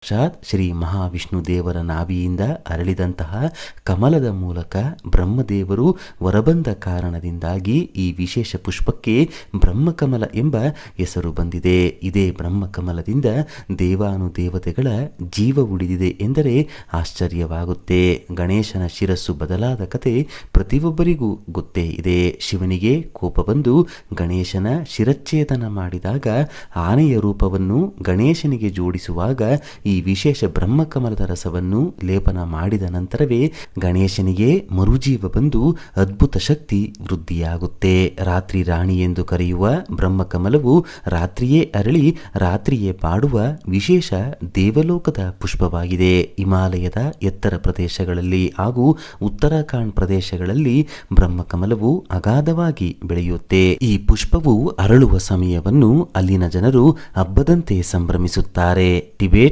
ಸಾಕ್ಷಾತ್ ಶ್ರೀ ಮಹಾವಿಷ್ಣು ದೇವರ ನಾಭಿಯಿಂದ ಅರಳಿದಂತಹ ಕಮಲದ ಮೂಲಕ ಬ್ರಹ್ಮದೇವರು ಹೊರಬಂದ ಕಾರಣದಿಂದಾಗಿ ಈ ವಿಶೇಷ ಪುಷ್ಪಕ್ಕೆ ಬ್ರಹ್ಮಕಮಲ ಎಂಬ ಹೆಸರು ಬಂದಿದೆ. ಇದೇ ಬ್ರಹ್ಮಕಮಲದಿಂದ ದೇವಾನುದೇವತೆಗಳ ಜೀವ ಉಳಿದಿದೆ ಎಂದರೆ ಆಶ್ಚರ್ಯವಾಗುತ್ತೆ. ಗಣೇಶನ ಶಿರಸ್ಸು ಬದಲಾದ ಕತೆ ಪ್ರತಿಯೊಬ್ಬರಿಗೂ ಗೊತ್ತೇ ಇದೆ. ಶಿವನಿಗೆ ಕೋಪ ಬಂದು ಗಣೇಶನ ಶಿರಚ್ಛೇದನ ಮಾಡಿದಾಗ ಆನೆಯ ರೂಪವನ್ನು ಗಣೇಶನಿಗೆ ಜೋಡಿಸುವಾಗ ಈ ವಿಶೇಷ ಬ್ರಹ್ಮಕಮಲದ ರಸವನ್ನು ಲೇಪನ ಮಾಡಿದ ನಂತರವೇ ಗಣೇಶನಿಗೆ ಮರುಜೀವ ಬಂದು ಅದ್ಭುತ ಶಕ್ತಿ ವೃದ್ಧಿಯಾಗುತ್ತೆ. ರಾತ್ರಿ ರಾಣಿ ಎಂದು ಕರೆಯುವ ಬ್ರಹ್ಮಕಮಲವು ರಾತ್ರಿಯೇ ಅರಳಿ ರಾತ್ರಿಯೇ ಬಾಡುವ ವಿಶೇಷ ದೇವಲೋಕದ ಪುಷ್ಪವಾಗಿದೆ. ಹಿಮಾಲಯದ ಎತ್ತರ ಪ್ರದೇಶಗಳಲ್ಲಿ ಹಾಗೂ ಉತ್ತರಾಖಂಡ್ ಪ್ರದೇಶಗಳಲ್ಲಿ ಬ್ರಹ್ಮಕಮಲವು ಅಗಾಧವಾಗಿ ಬೆಳೆಯುತ್ತೆ. ಈ ಪುಷ್ಪವು ಅರಳುವ ಸಮಯವನ್ನು ಅಲ್ಲಿನ ಜನರು ಹಬ್ಬದಂತೆ ಸಂಭ್ರಮಿಸುತ್ತಾರೆ. ಟಿಬೆಟ್